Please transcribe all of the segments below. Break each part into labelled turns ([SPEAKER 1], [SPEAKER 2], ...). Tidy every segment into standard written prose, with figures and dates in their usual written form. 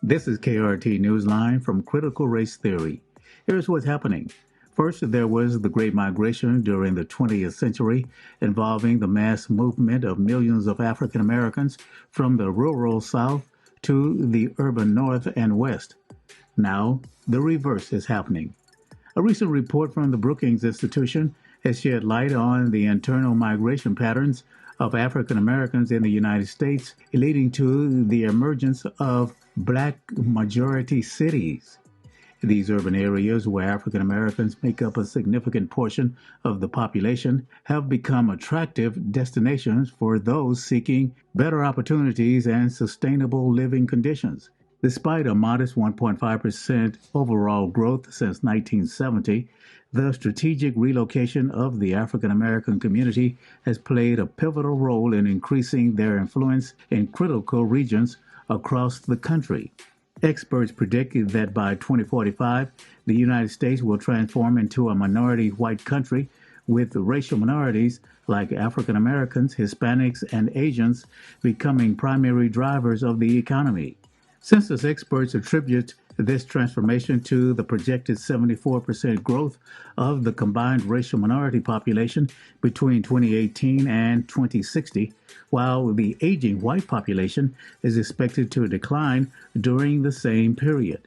[SPEAKER 1] This is KRT Newsline from Critical Race Theory. Here's what's happening. First, there was the Great Migration during the 20th century, involving the mass movement of millions of African Americans from the rural South to the urban North and West. Now, the reverse is happening. A recent report from the Brookings Institution has shed light on the internal migration patterns of African Americans in the United States, leading to the emergence of Black majority cities. These urban areas, where African Americans make up a significant portion of the population, have become attractive destinations for those seeking better opportunities and sustainable living conditions. Despite a modest 1.5% overall growth since 1970, the strategic relocation of the African American community has played a pivotal role in increasing their influence in critical regions across the country. Experts predict that by 2045, the United States will transform into a minority white country, with racial minorities like African Americans, Hispanics, and Asians becoming primary drivers of the economy. Census experts attribute this transformation to the projected 74% growth of the combined racial minority population between 2018 and 2060, while the aging white population is expected to decline during the same period.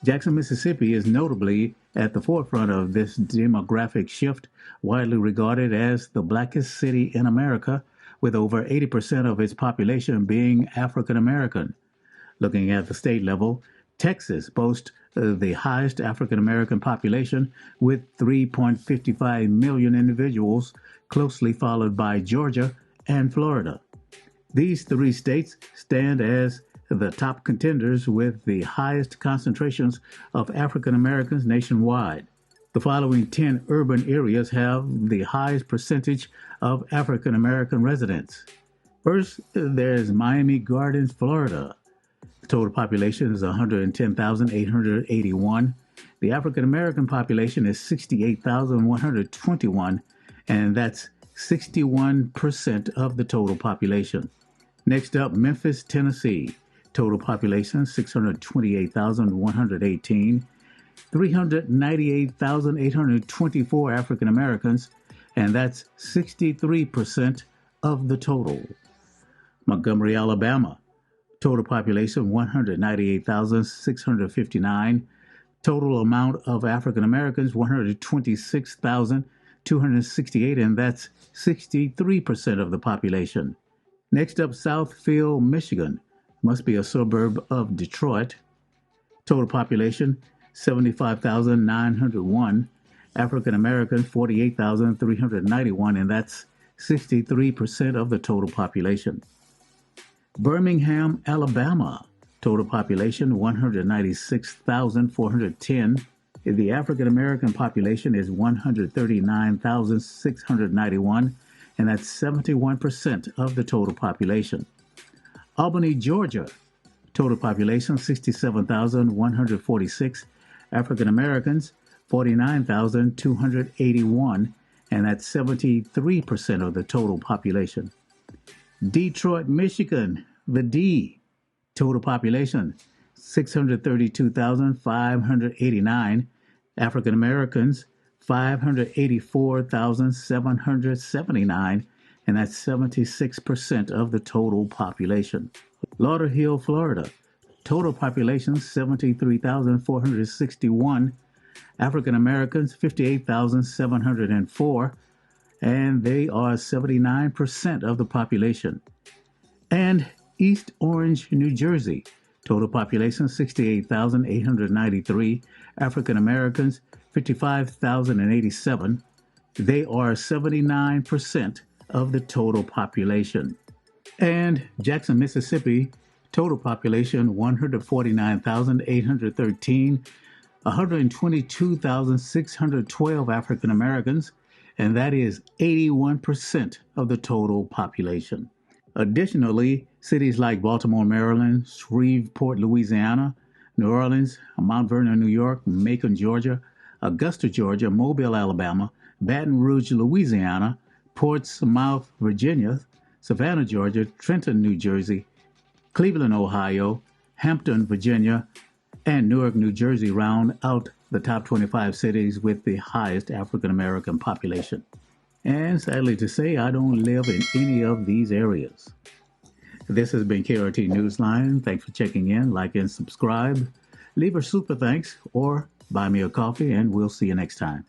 [SPEAKER 1] Jackson, Mississippi is notably at the forefront of this demographic shift, widely regarded as the blackest city in America, with over 80% of its population being African American. Looking at the state level, Texas boasts the highest African American population with 3.55 million individuals, closely followed by Georgia and Florida. These three states stand as the top contenders with the highest concentrations of African Americans nationwide. The following 10 urban areas have the highest percentage of African American residents. First, there's Miami Gardens, Florida. The total population is 110,881. The African American population is 68,121, and that's 61% of the total population. Next up, Memphis, Tennessee. Total population 628,118, 398,824 African Americans, and that's 63% of the total. Montgomery, Alabama. Total population 198,659. Total amount of African Americans 126,268, and that's 63% of the population. Next up, Southfield, Michigan. Must be a suburb of Detroit. Total population 75,901. African Americans 48,391, and that's 63% of the total population. Birmingham, Alabama. Total population 196,410. The African American population is 139,691, and that's 71% of the total population. Albany, Georgia. Total population 67,146. African Americans 49,281, and that's 73% of the total population. Detroit, Michigan, the D. Total population 632,589. African Americans 584,779, and that's 76% of the total population. Lauderhill, Florida. Total population 73,461. African Americans 58,704, and they are 79% of the population. And East Orange, New Jersey. Total population 68,893. African Americans 55,087. They are 79% of the total population. And Jackson, Mississippi. Total population 149,813. 122,612 African Americans, and that is 81% of the total population. Additionally, cities like Baltimore, Maryland, Shreveport, Louisiana, New Orleans, Mount Vernon, New York, Macon, Georgia, Augusta, Georgia, Mobile, Alabama, Baton Rouge, Louisiana, Portsmouth, Virginia, Savannah, Georgia, Trenton, New Jersey, Cleveland, Ohio, Hampton, Virginia, and Newark, New Jersey round out the top 25 cities with the highest African American population. And sadly to say, I don't live in any of these areas. This has been KRT Newsline. Thanks for checking in. Like and subscribe. Leave a super thanks or buy me a coffee, and we'll see you next time.